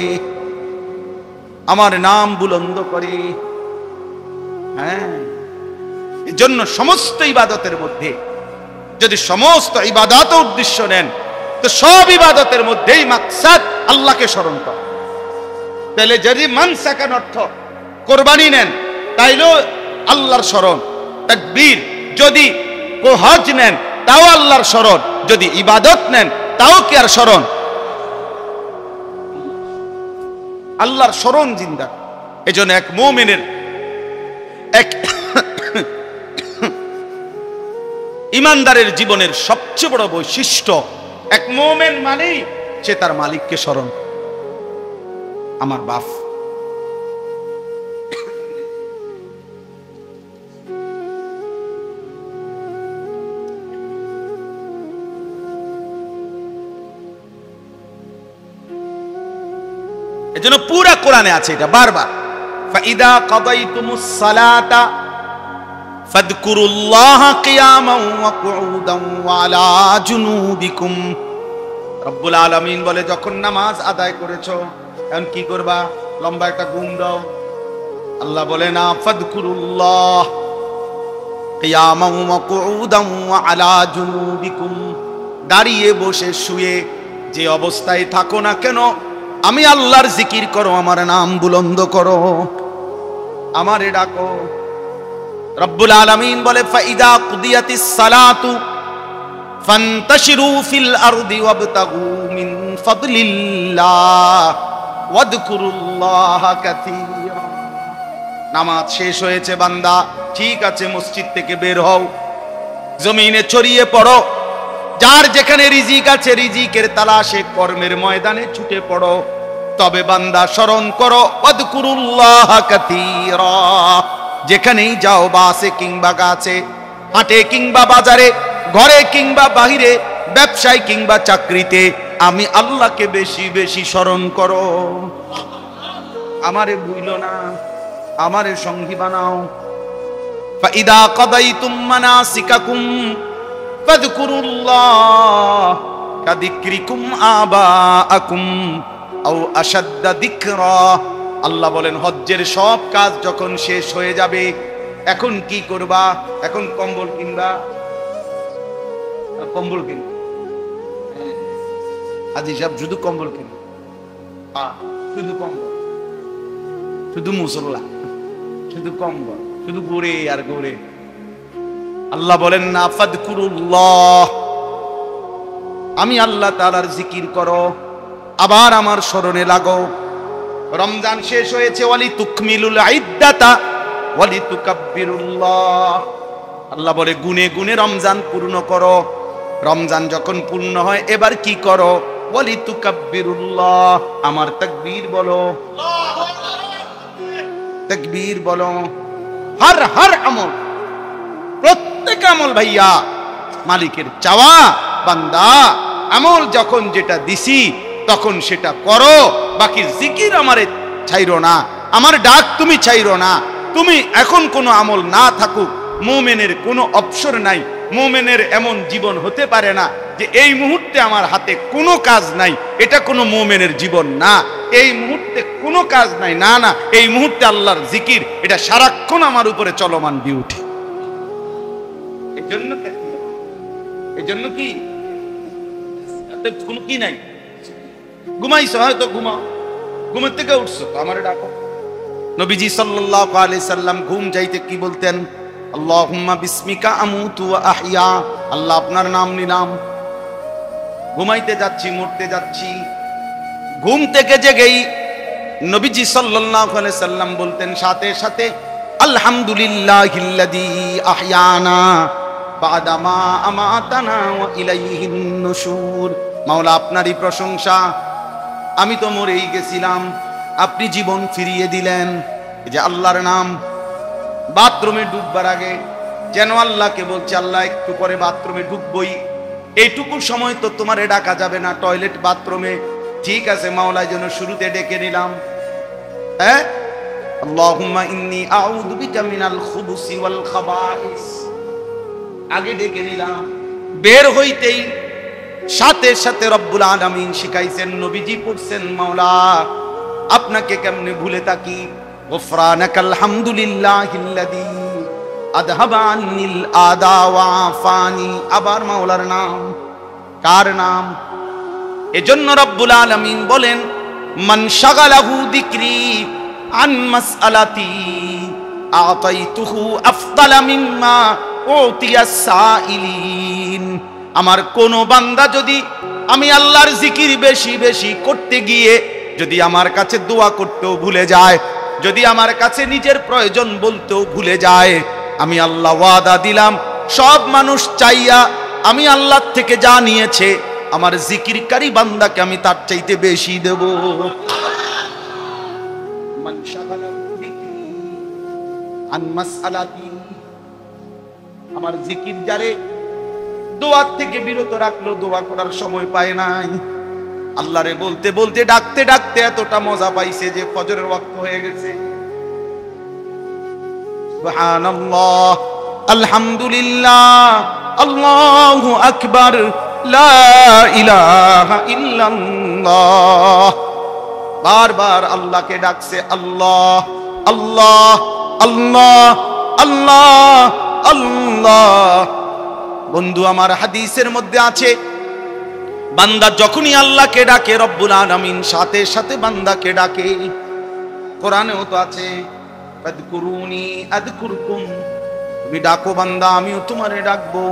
আমার নাম বুলন্দ করে। হ্যাঁ, এজন্য সমস্ত ইবাদতের মধ্যে যদি সমস্ত ইবাদত উদ্দেশ্য নেন তো সব ইবাদতের মধ্যেই মাকসাদ আল্লাহকে স্মরণ করা। তাহলে যদি মানসাকান অর্থ কোরবানি নেন তাইলেও আল্লাহর স্মরণ, তাকবীর। যদি হজ নেন তাও আল্লাহর স্মরণ, যদি ইবাদত নেন তাও কি আর স্মরণ? আল্লাহর স্মরণ জিন্দা। এজন্য এক মুমিনের এক ইমানদারের জীবনের সবচেয়ে বড় বৈশিষ্ট্য, এক মুমিন মানেই সে তার মালিককে স্মরণ। আমার বাপ, এজন্য পুরা কোরআনে আছে এটা বারবার, ফাইদা কাদাইতুমুস সালাতা ফাযকুরুল্লাহা কিয়ামান ওয়া কুউদান ওয়া আলা জুনুবিকুম। রব্বুল আলামিন বলে যখন নামাজ আদায় করেছো এখন কি করবা? লম্বা একটা ঘুম দাও। আল্লাহ বলে না, ফাযকুরুল্লাহ কিয়ামান ওয়া কুউদান ওয়া আলা জুনুবিকুম, দাঁড়িয়ে বসে শুয়ে যে অবস্থায় থাকো না কেন আমি আল্লাহর জিকির করো, আমার নাম বুলন্দ করো, আমারে ডাকো। রব্বুল আলামিন বলে ফাইদা কুদিয়াতিস সালাতু ফান্তাশিরু ফিল আরদি ওয়াবতাগু মিন ফাদলিল্লাহ ওয়াযকুরুল্লাহা কাসীরা। নামাজ শেষ হয়েছে বান্দা, ঠিক আছে, মসজিদ থেকে বের হও, জমিনে ছড়িয়ে পড়ো, যার যেখানে রিজিক আছে রিজিকের তালাশে কর্মের ময়দানে ছুটে পড়ো। তবে বান্দা স্মরণ করো ওয়াযকুরুল্লাহা কাসীরা। যেখানেই যাও, বাসে কিংবা গাছে, হাটে কিংবা বাজারে, ঘরে কিংবা বাহিরে, ব্যবসায় কিংবা চাকরিতে, আমি আল্লাহকে বেশি বেশি স্মরণ করো। আমারে ভুইলো না, আমারে সঙ্গী বানাও। ফাইদা কাদাইতুম মানাসিকাকুম ফাযকুরুল্লাহ কাযিকরিকুম আবাআকুম আও আশাদ্দা যিকরা। আল্লাহ বলেন হজ্জের সব কাজ যখন শেষ হয়ে যাবে এখন কি করবা? এখন কম্বল কিনবা, কম্বল কিনবা। হাজী সাহেব শুধু কম্বল কিনবে, শুধু কম্বল, শুধু মুসল্লা, শুধু কম্বল, শুধু ঘুরে আর ঘুরে। আল্লাহ বলেন না, ফাযকুরুল্লাহ, আমি আল্লাহ তাআলার জিকির করো, আবার আমার স্মরণে লাগো। রমজান শেষ হয়েছে, ওয়ালি তুকমিলুল ইদ্দাতা ওয়ালি তুকাব্বিরুল্লাহ। আল্লাহ বলে গুনে গুনে রমজান পূর্ণ করো। রমজান যখন পূর্ণ হয় এবার কি করো? ওয়ালি তুকাব্বিরুল্লাহ, আমার তাকবীর বলো, তাকবীর বলো। হর আমল, প্রত্যেক আমল ভাইয়া মালিকের চাওয়া, বান্দা আমল যখন যেটা দিছি তখন সেটা করো, বাকি জিকির আমারে ছাইরো না, আমার ডাক তুমি ছাইরো না। তুমি এখন কোনো আমল না থাকুক, মুমিনের কোনো অবসর নাই, মুমিনের এমন জীবন হতে পারে না যে এই মুহূর্তে আমার হাতে কোনো কাজ নাই, এটা কোনো মুমিনের জীবন না। এই মুহূর্তে কোনো কাজ নাই, না না, এই মুহূর্তে আল্লাহর জিকির, এটা সারাক্ষণ আমার উপরে চলমান ডিউটি। এই জন্য কি কোনো কি নাই, ঘুমাইছো হয়তো ঘুমাও, ঘুমের থেকে উঠছো তো আমারে ডাকো। নবীজি সাল্লাল্লাহু আলাইহি সাল্লাম ঘুম যাইতে কি বলতেন? আল্লাহুম্মা বিসমিকা আমুতু ওয়া আহইয়া, আল্লাহ আপনার নাম নিলাম, ঘুমাইতে যাচ্ছি, মরতে যাচ্ছি। ঘুম থেকে জেগেই নবীজি সাল্লাল্লাহু আলাইহি সাল্লাম বলতেন সাথে সাথে আলহামদুলিল্লাহিল্লাযী আহইয়ানা বা'দা মা আমাতানা ওয়া ইলাইহিন নুশুর। মাওলা আপনারই প্রশংসা, আমি তো মরেই গেছিলাম, আপনি জীবন ফিরিয়ে দিলেন। এই যে আল্লাহর নাম। বাথরুমে ঢুকবার আগে যেন আল্লাহকে বলছে, আল্লাহ একটু পরে বাথরুমে ঢুকবই, এইটুকু সময় তো তোমারে ডাকা যাবে না টয়লেট বাথরুমে, ঠিক আছে মাওলা যেন শুরুতে ডেকে নিলাম। হ্যাঁ, আল্লাহুম্মা ইন্নী আউযু বিকা মিনাল খুবুসি ওয়াল খাবাইস, আগে ডেকে নিলাম। বের হইতেই সাথে সাথে রব্বুল আলামিন শিখাইছেন, নবীজি পড়ছেন, মাওলা আপনাকে কেমনে ভুলে থাকি, গফরানাকাল হামদুলিল্লাহিল্লাযী আযহাবা আন্নিল আদা ওয়া আফানি। আবার মাওলার নাম, কার নাম? এজন্য রব্বুল আলামিন বলেন, মান শাগালাহু যিকরি আন মাসআলাতি আতাইতুহু আফদালা মিম্মা উতিয়াস সাইলিন। আমার কোন বান্দা যদি আমি আল্লাহর জিকির বেশি বেশি করতে গিয়ে যদি আমার কাছে দোয়া করতেও ভুলে যায়, যদি আমার কাছে নিজের প্রয়োজন বলতেও ভুলে যায়, আমি আল্লাহ ওয়াদা দিলাম সব মানুষ চাইয়া আমি আল্লাহ থেকে যা নিয়েছে আমার জিকিরকারী বান্দাকে আমি তার চাইতে বেশি দেব। আমার জিকির যারে দোয়া থেকে বিরত রাখলো, দোয়া করার সময় পায় নাই, আল্লাহরে বলতে বলতে ডাকতে ডাকতে এতটা মজা পাইছে যে ফজরের ওয়াক্ত হয়ে গেছে। সুবহানাল্লাহ, আলহামদুলিল্লাহ, আল্লাহু আকবার, লা ইলাহা ইল্লাল্লাহ। বারবার আল্লাহকে ডাকছে, আল্লাহ আল্লাহ আল্লাহ আল্লাহ আল্লাহ। বন্ধু আমার, হাদিসের মধ্যে আছে বান্দা যখনই আল্লাহকে ডাকে রব্বুল আলামিন সাথে সাথে বান্দাকে ডাকে। কোরআনেও তো আছে, ফাদকুরুনি আযকুরকুম, তুমি ডাকো বান্দা আমিও তোমারে ডাকবো।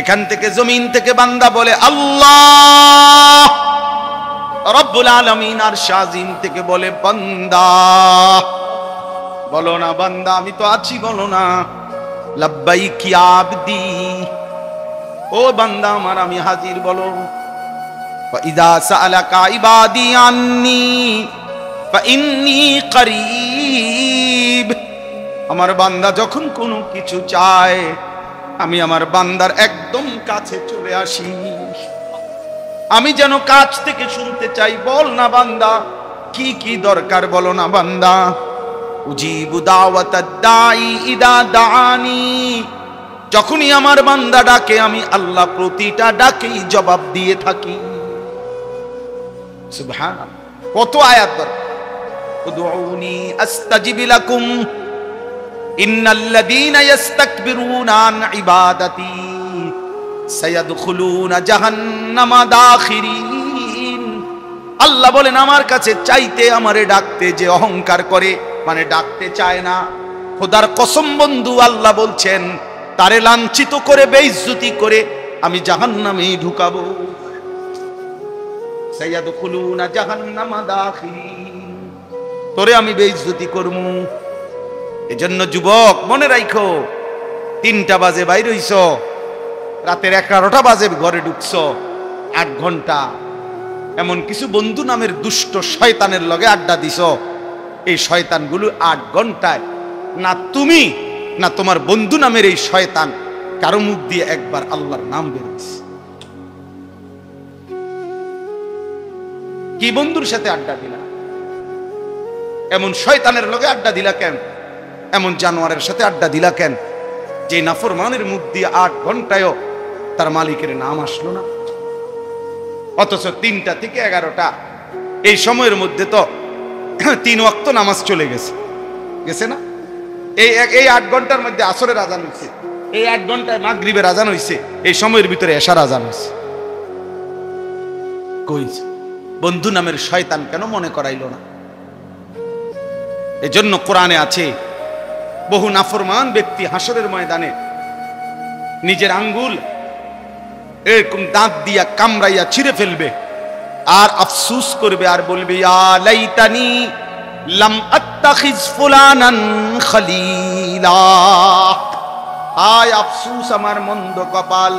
এখান থেকে জমিন থেকে বান্দা বলে আল্লাহ, রব্বুল আলামিন আর শাজিম থেকে বলে বান্দা। বলো না বান্দা আমি তো আছি, বলো না লাব্বাইক ইয়া আবদি, ও বান্দা আমার আমি হাজির, বলো। ফাইযা সাআলাকা ইবাদি আন্নী ফাইন্নী করিব, আমার বান্দা যখন কোনো কিছু চায় আমি আমার বান্দার একদম কাছে চলে আসি, আমি যেন কাছ থেকে শুনতে চাই। বল না বান্দা কি কি দরকার, বলো না বান্দা। উজিবু দাওয়াতাদ দাঈ ইদা দাআনি, যখনই আমার বান্দা ডাকে আমি আল্লাহ প্রতিটা ডাকেই জবাব দিয়ে থাকি। সুবহানাল্লাহ, কত আয়াত দরকার। উদউনি আস্তাজিব লাকুম ইন্নাল্লাযীনা ইস্তাকবিরুনা আন ইবাদাতি সায়াদখুলুনা জাহান্নামা দাখিরিন। আল্লাহ বলেন আমার কাছে চাইতে, আমারে ডাকতে যে অহংকার করে, মানে ডাকতে চায় না, খোদার কসম বন্ধু আল্লাহ বলছেন তারে লাঞ্ছিত করে বেইজ্জতি করে আমি জাহান্নামে ঢুকাবো। সায়াদখুলুনা জাহান্নামা দাখিরিন, তোরে আমি বেইজ্জতি করব। এজন্য যুবক মনে রাখো, 3টা বাজে বাইর হইছ, রাতের 11টা বাজে ঘরে ঢুকছ, 8 ঘন্টা এমন কিছু বন্ধু নামের দুষ্ট শয়তানের লগে আড্ডা দিছ। এই শয়তানগুলো 8 ঘন্টায় না তুমি না তোমার বন্ধু নামের এই শয়তান কারো মুখ দিয়ে একবার আল্লাহর নাম বেরোচ্ছে। কি বন্ধুর সাথে আড্ডা দিলা, এমন শয়তানের লগে আড্ডা দিলা কেন, এমন জানোয়ারের সাথে আড্ডা দিলা কেন? যে নাফরমানের মুখ দিয়ে 8 ঘন্টায়ও তার মালিকের নাম আসলো না। অথচ 3টা থেকে 11টা এই সময়ের মধ্যে তো 3 ওয়াক্ত নামাজ চলে গেছে, গেছে না? এই 8 ঘন্টার মধ্যে আসরের আজান হয়েছে, এই 8 ঘন্টায় মাগরিবের আজান হয়েছে, এই সময়ের ভিতরে এশার আজান হয়েছে। কই বন্ধু নামের শয়তান কেন মনে করাইলো না? এজন্য কোরআনে আছে বহু নাফরমান ব্যক্তি হাসরের ময়দানে নিজের আঙ্গুল এরকম দাঁত দিয়া কামড়াইয়া ছিঁড়ে ফেলবে আর আফসোস করবে আর বলবে ইয়া লাইতানি লাম আত্তাখিজ ফুলানান খলিলা, আয় আফসোস আমার মন্দ কপাল,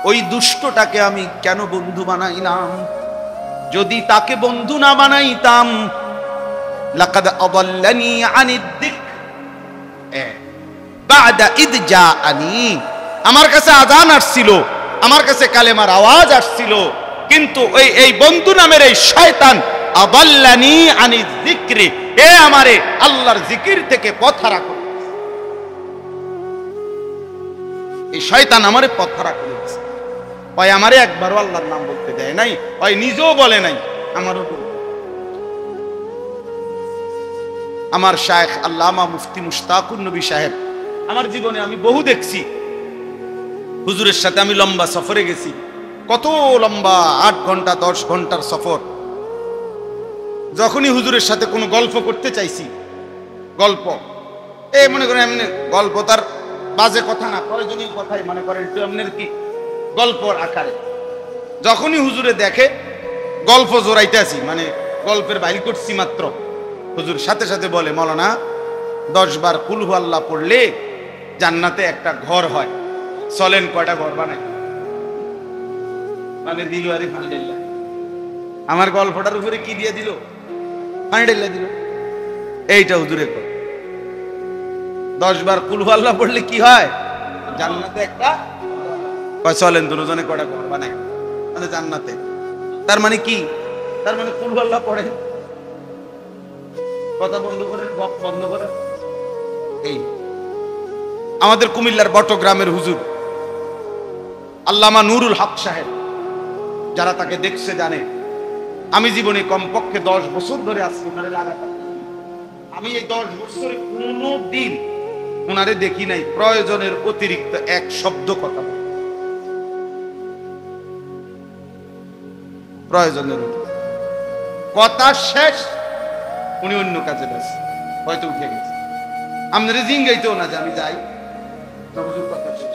ওই দুষ্টটাকে আমি কেন বন্ধু বানাইলাম। যদি তাকে বন্ধু না বানাইতাম লাকাদ আদাল্লানি আনিদ যিকর বা'দা ইদ জাআনি, আমার কাছে আযান আসছিল, আমার কাছে কালেমার আওয়াজ আসছিল, কিন্তু এই বন্ধু নামের এই শয়তান আদাল্লানি আনিদ যিকরি, এ আমারে আল্লাহর জিকির থেকে পথহারা করে, এই শয়তান আমারে পথহারা করে দিয়েছে। ওই আমারে একবারও আল্লাহর নাম বলতে দেয় নাই, ওই নিজেও বলে নাই, আমারও। আমার শায়েখ আল্লামা মুফতি মুশতাকুর নবী সাহেব, আমার জীবনে আমি বহু দেখছি, হুজুরের সাথে আমি লম্বা সফরে গেছি, কত লম্বা 8 ঘন্টা 10 ঘন্টার সফর। যখনই হুজুরের সাথে কোনো গল্প করতে চাইছি, গল্প মনে করেন এমনি গল্প, তার বাজে কথা না, প্রয়োজনীয় কথাই মনে করেন একটু এমনের কি গল্পর আকারে, যখনই হুজুরে দেখে গল্প জোরাইতে আছি, মানে গল্পের বাইল করছি মাত্র, হুজুর সাথে সাথে বলে মৌলানা 10 বার কুল হু আল্লাহ পড়লে জান্নাতে একটা ঘর হয়, চলেন কয়টা ঘর বানাই। মানে দিল আরে আলহামদুলিল্লাহ, আমার গল্পটার উপরে কি দিয়ে দিল? আলহামদুলিল্লাহ দিল। এইটা হুজুরে কর, 10 বার কুল হু আল্লাহ পড়লে কি হয়? জান্নাতে একটা, চলেন দুজনে কয়টা ঘর বানাই, মানে জান্নাতে। তার মানে কি? তার মানে কুল হু আল্লাহ পড়ে, কথা বন্ধ করেন, বক বন্ধ করেন। এই আমাদের কুমিল্লার বটগ্রামের হুজুর আল্লামা নুরুল হক সাহেব, যারা তাকে দেখছে জানে, আমি জীবনে কমপক্ষে 10 বছর ধরে আছি ওনারে লাগাতার। আমি এই 10 বছরে কোনো দিন ওনারে দেখি নাই প্রয়োজনের অতিরিক্ত এক শব্দ কথা বলে, প্রয়োজনের কথা শেষ উনি অন্য কাজে ব্যস্ত, হয়তো উঠে গেছে। আপনারা জিঙ্গাইতেও না যে আমি যাই, কথা শেষ।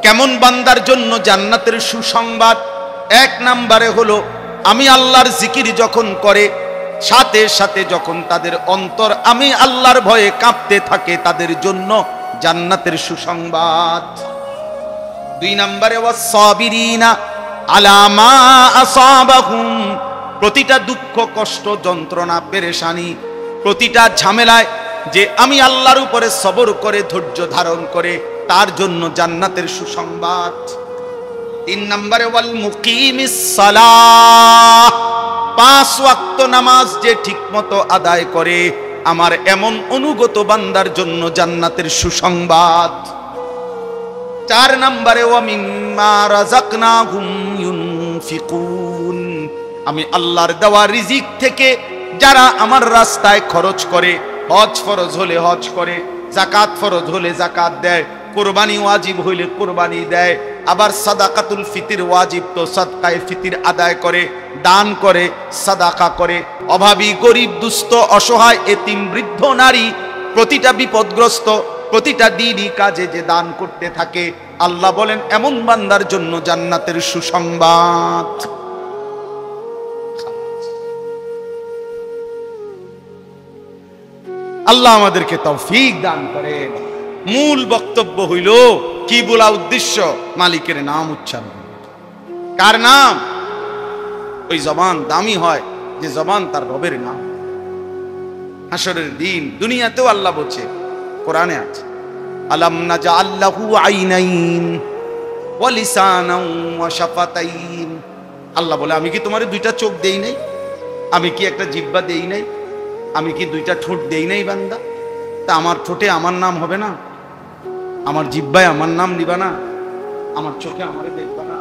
কেমন বান্দার জন্য জান্নাতের সুসংবাদ? 1 নম্বরে হলো আমি আল্লাহর জিকির যখন করে, সাথে সাথে যখন তাদের অন্তর আমি আল্লাহর ভয়ে কাঁপতে থাকে, তাদের জন্য জান্নাতের সুসংবাদ। 2 নম্বরে ওয়াস-সাবিরিনা আলা মা আসাবাহুম, প্রতিটা দুঃখ কষ্ট যন্ত্রণা পেরেশানি, প্রতিটা ঝামেলায় যে আমি আল্লাহর উপরে সবর করে ধৈর্য ধারণ করে, তার জন্য জান্নাতের সুসংবাদ। 3 নম্বরে ওয়াল মুকিমিস সালাহ, 5 ওয়াক্ত নামাজ যে ঠিকমতো আদায় করে, আমার এমন অনুগত বান্দার জন্য জান্নাতের সুসংবাদ। 4 নম্বরে ওয়া মিম্মা রাযাকনাহুম ইউনফিকুন, আমি আল্লাহর দেওয়া রিজিক থেকে যারা আমার রাস্তায় খরচ করে, হজ ফরজ হলে হজ করে, যাকাত ফরজ হলে যাকাত দেয়, কুরবানি ওয়াজিব হইলে কুরবানি দেয়, আবার সাদাকাতুল ফিতির ওয়াজিব তো সাদকায়ে ফিতির আদায় করে, দান করে, সাদাকা করে, অভাবী গরিব দুস্থ অসহায় এতিম বৃদ্ধ নারী, প্রতিটা বিপদগ্রস্ত প্রতিটা দিনই কাজে যে দান করতে থাকে, আল্লাহ বলেন এমন বান্দার জন্য জান্নাতের সুসংবাদ। আল্লাহ আমাদেরকে তৌফিক দান করেন। মূল বক্তব্য হইল কি বলা উদ্দেশ্য? মালিকের নাম উচ্চারণ। কার নাম? ওই জবান দামি হয় যে জবান তার রবের নাম। হাসরের দিন দুনিয়াতেও আল্লাহ বলছে, কোরআনে আছে, আলাম নাজআল লাহু আইনাইন ওয়া লিসানান ওয়া শাফাতাইন। আল্লাহ বলে আমি কি তোমারে 2টা চোখ দেই নাই? আমি কি একটা জিহ্বা দেই নাই? আমি কি 2টা ঠোঁট দেই নাই বান্দা? তা আমার ঠোঁটে আমার নাম হবে না? আমার জিহ্বায় আমার নাম নিবা না? আমার চোখে আমারে দেখবা না?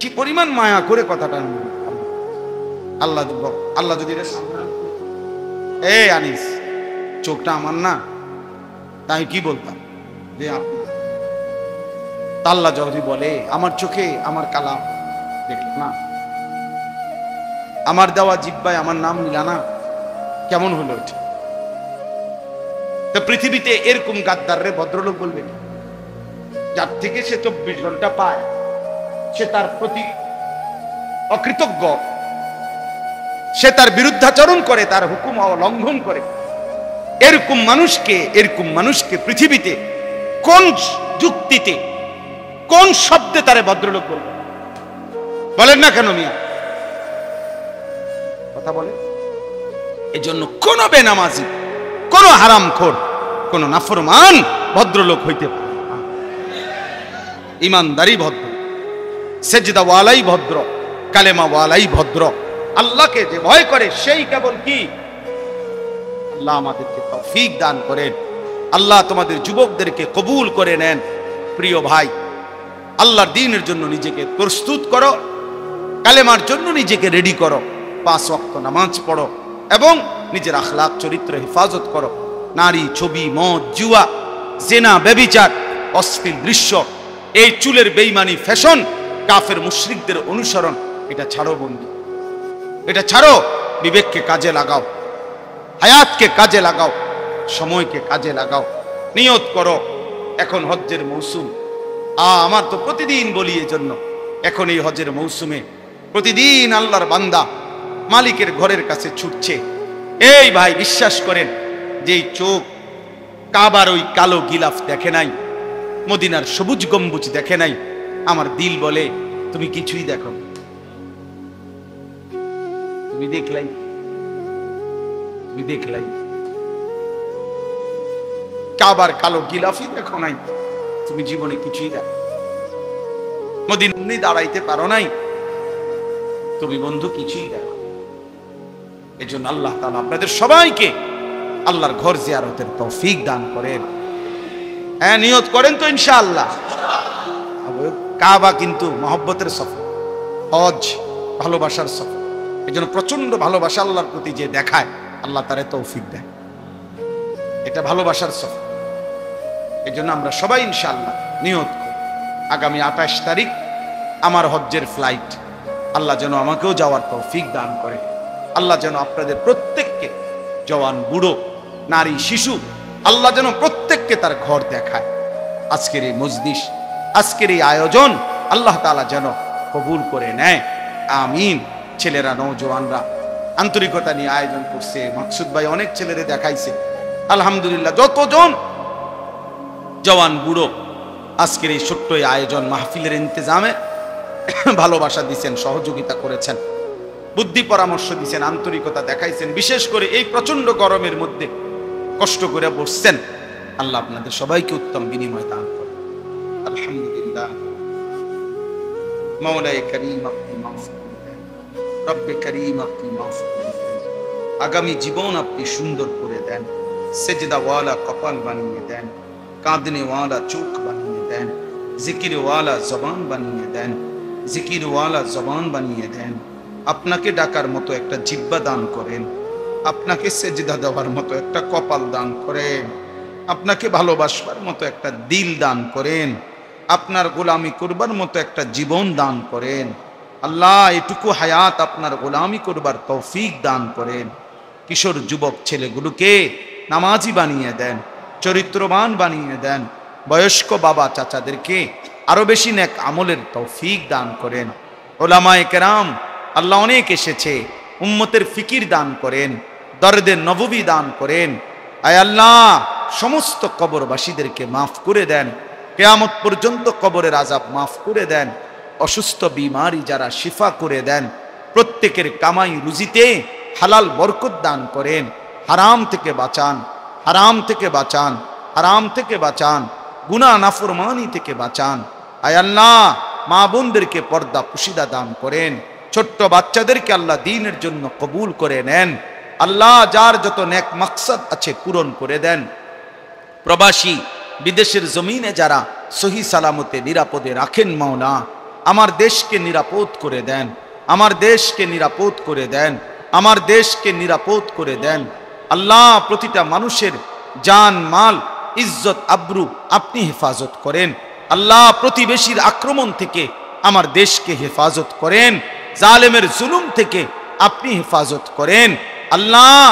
কি পরিমাণ মায়া করে কথাটা আল্লাহ আল্লাহ যদি আনিস চোখটা আমার না, তাই কি বলতাম যে আল্লাহ যদি বলে আমার চোখে আমার কালাম দেখল না, আমার দেওয়া জিহ্বায় আমার নাম নিলা না, কেমন হলো এটা? তো পৃথিবীতে এরকম গাদ্দাররে ভদ্রলোক বলবে, যার থেকে সে 24 ঘন্টা পায়, সে তার প্রতি অকৃতজ্ঞ, সে তার বিরুদ্ধাচরণ করে, তার হুকুম লঙ্ঘন করে, এরকম মানুষকে পৃথিবীতে কোন যুক্তিতে, কোন শব্দে তারে ভদ্রলোক বলবে? বলেন না কেন মিয়া? কথা বলে। এজন্য কোন বেনামাজি, কোন হারামখোর, কোন নাফরমান ভদ্রলোক হইতে পারে না। ইমানদারি ভদ্র, সেজদা ওয়ালাই ভদ্র, কালেমা ওয়ালাই ভদ্র, আল্লাহকে যে ভয় করে সেই কেবল কি? আল্লাহ আমাদেরকে তৌফিক দান করেন। আল্লাহ তোমাদের যুবকদেরকে কবুল করে নেন। প্রিয় ভাই, আল্লাহর দ্বীনের জন্য নিজেকে প্রস্তুত করো, কালেমার জন্য নিজেকে রেডি করো, 5 ওয়াক্ত নামাজ পড়ো এবং নিজের আখলাক চরিত্র হেফাজত করো। নারী, ছবি, মদ, জুয়া, জেনা, ব্যভিচার, অশ্লীল দৃশ্য, এই চুলের বেঈমানি ফ্যাশন, কাফের মুশরিকদের অনুসরণ, এটা ছাড়ো বন্ধু, এটা ছাড়ো। বিবেককে কাজে লাগাও, হায়াতকে কাজে লাগাও, সময়কে কাজে লাগাও। নিয়ত করো, এখন হজ্জের মৌসুম। আমার তো প্রতিদিন বলি এজন্য, এখন এই হজ্জের মৌসুমে প্রতিদিন আল্লাহর বান্দা মালিকের ঘরের কাছে ছুটছে। এই ভাই, বিশ্বাস করেন যে এই চোখ কাবার ওই কালো গিলাফ দেখে নাই, মদিনার সবুজ গম্বুজ দেখে নাই, আমার দিল বলে তুমি কিছুই দেখো, তুমি দেখলাই কাবার কালো গিলাফই দেখো নাই, তুমি জীবনে কিছুই দেখো, মদিনায় দাঁড়াইতে পারো নাই, তুমি বন্ধু কিছুই দেখো। এজন্য আল্লাহ তাআলা আপনাদের সবাইকে আল্লাহর ঘর জিয়ারতের তৌফিক দান করেন। হ্যাঁ, নিয়ত করেন তো ইনশাআল্লাহ। কাবা কিন্তু মহব্বতের সফর, হজ ভালোবাসার সফর। এজন্য প্রচন্ড ভালোবাসা আল্লাহর প্রতি যে দেখায়, আল্লাহ তারে তৌফিক দেয়। এটা ভালোবাসার সফর। এজন্য আমরা সবাই ইনশাআল্লাহ নিয়ত করি, আগামী 28 তারিখ আমার হজ্জের ফ্লাইট। আল্লাহ যেন আমাকেও যাওয়ার তৌফিক দান করে। আল্লাহ যেন আপনাদের প্রত্যেককে, জওয়ান, বুড়ো, নারী, শিশু, আল্লাহ যেন প্রত্যেককে তার ঘর দেখায়। আজকের এই মজলিস, আজকের এই আয়োজন আল্লাহ তাআলা যেন কবুল করে নেয়, আমিন। ছেলেরা, নওজওয়ানরা আন্তরিকতা নিয়ে আয়োজন করছে। মাকসুদ ভাই অনেক ছেলেরে দেখাইছে, আলহামদুলিল্লাহ। যতজন জওয়ান, বুড়ো আজকের এই ছোট্ট আয়োজন মাহফিলের ইন্তজামে ভালোবাসা দিচ্ছেন, সহযোগিতা করেছেন, বুদ্ধি পরামর্শ দিচ্ছেন, আন্তরিকতা দেখাইছেন। বিশেষ করে এই প্রচন্ড গরমের মধ্যে কষ্ট করে বসছেন, আল্লাহ আপনাদের সবাইকে উত্তম বিনিময় দান করেন। আলহামদুলিল্লাহ। মাওলায়ে কারীম, আপনি মাফ করে দেন, রব্বে কারীম আপনি মাফ করে দেন, আগামী জীবন আপনি সুন্দর করে দেন, সেজদাওয়ালা কপাল বানিয়ে দেন, কাঁদনেওয়ালা চোখ বানিয়ে দেন, জিকিরওয়ালা জবান বানিয়ে দেন, জিকিরওয়ালা জবান বানিয়ে দেন। আপনাকে ডাকার মতো একটা জিহ্বা দান করেন, আপনাকে সেজদা দেওয়ার মতো একটা কপাল দান করেন, আপনাকে ভালোবাসবার মতো একটা দিল দান করেন, আপনার গোলামি করবার মতো একটা জীবন দান করেন। আল্লাহ, এটুকু হায়াত আপনার গোলামি করবার তৌফিক দান করেন। কিশোর যুবক ছেলেগুলোকে নামাজি বানিয়ে দেন, চরিত্রবান বানিয়ে দেন। বয়স্ক বাবা চাচাদেরকে আরো বেশি নেক আমলের তৌফিক দান করেন। ওলামায়ে কেরাম আল্লাহ অনেক এসেছে, উম্মতের ফিকির দান করেন, দরদের নববী দান করেন। আয় আল্লাহ, সমস্ত কবরবাসীদেরকে মাফ করে দেন, কিয়ামত পর্যন্ত কবরের আযাব মাফ করে দেন। অসুস্থ বিমারি যারা শিফা করে দেন, প্রত্যেকের কামাই রুজিতে হালাল বরকত দান করেন। হারাম থেকে বাঁচান, হারাম থেকে বাঁচান, হারাম থেকে বাঁচান, গুনাহ নাফরমানি থেকে বাঁচান। আয় আল্লাহ, মা বোনদেরকে পর্দা পুশিদা দান করেন, ছোট্ট বাচ্চাদেরকে আল্লাহ দ্বীনের জন্য কবুল করে নেন। আল্লাহ যার যত নেক মাকসাদ আছে পূরণ করে দেন। প্রবাসী বিদেশের জমিনে যারা সহি সালামতে নিরাপদে রাখেন মাওলা, আমার দেশকে নিরাপদ করে দেন, আমার দেশকে নিরাপদ করে দেন, আমার দেশকে নিরাপদ করে দেন। আল্লাহ প্রতিটা মানুষের জান মাল ইজ্জত আব্রু আপনি হেফাজত করেন। আল্লাহ প্রতিবেশীর আক্রমণ থেকে আমার দেশকে হেফাজত করেন, জালেমের জুলুম থেকে আপনি হেফাজত করেন। আল্লাহ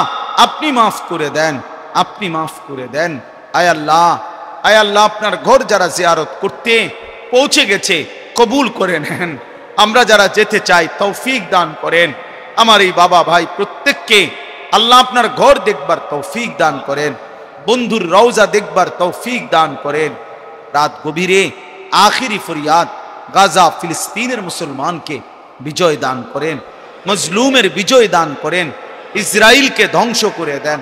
আপনি মাফ করে দেন, আপনি মাফ করে দেন। আয় আল্লাহ, আয় আল্লাহ, আপনার ঘর যারা জিয়ারত করতে পৌঁছে গেছে কবুল করে নেন। আমরা যারা যেতে চাই তৌফিক দান করেন। আমার এই বাবা ভাই প্রত্যেককে আল্লাহ আপনার ঘর দেখবার তৌফিক দান করেন, বন্ধুর রওজা দেখবার তৌফিক দান করেন। রাত গভীরে আখিরি ফরিয়াদ, গাজা ফিলিস্তিনের মুসলমানকে বিজয় দান করেন, মজলুমের বিজয় দান করেন। ইসরায়েলকে ধ্বংস করে দেন,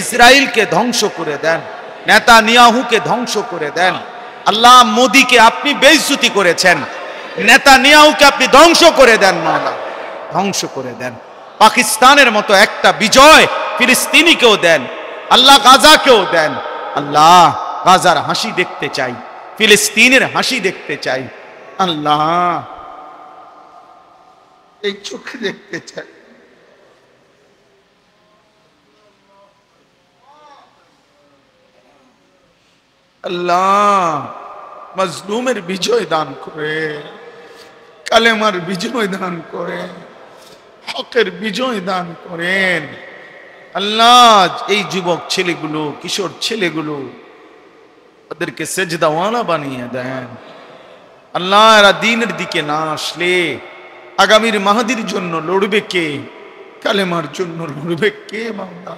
ইসরায়েলকে ধ্বংস করে দেন, নেতানিয়াহুকে ধ্বংস করে দেন। আল্লাহ মোদিকে আপনি বেইজ্জতি করেছেন, নেতানিয়াহুকে আপনি ধ্বংস করে দেন, মাওলা ধ্বংস করে দেন। পাকিস্তানের মতো একটা বিজয় ফিলিস্তিনিকেও দেন, আল্লাহ গাজাকেও দেন। আল্লাহ গাজার হাসি দেখতে চাই, ফিলিস্তিনের হাসি দেখতে চাই। আল্লাহ এই চোখে দেখতে চাই। আল্লাহ মজলুমের বিজয় দান করে, কালেমার বিজয় দান করেন, হকের বিজয় দান করেন। আল্লাহ এই যুবক ছেলেগুলো, কিশোর ছেলেগুলো, ওদেরকে সেজদাওয়ালা বানিয়ে দেন। আল্লাহ এরা দ্বীনের দিকে না আসলে আগামীর মাহাদির জন্য লড়বে কে? কালেমার জন্য লড়বে কে? মাওলা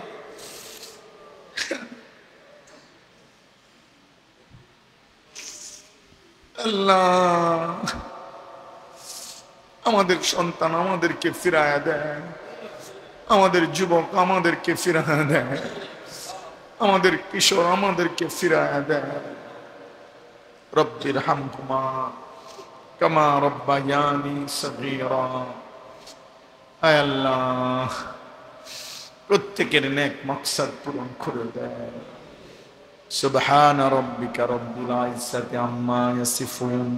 আল্লাহ আমাদের সন্তান আমাদেরকে ফিরায়া দেন, আমাদের যুবক আমাদেরকে ফিরায়া দেন, আমাদের কিশোর আমাদেরকে ফিরায়া দেন। রব্বির হামহুমা কামা রব্বায়ানি সগীরা। আয় আল্লাহ প্রত্যেকের নেক মাকসাদ পূরণ করে দেন। সুবহান রাব্বিকা রব্বিল ইজ্জাতি আম্মা ইয়াসিফুন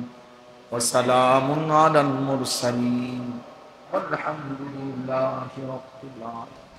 ওয়া সালামুন আলাল মুরসালিন ওয়ালহামদুলিল্লাহি রাব্বিল আলামিন।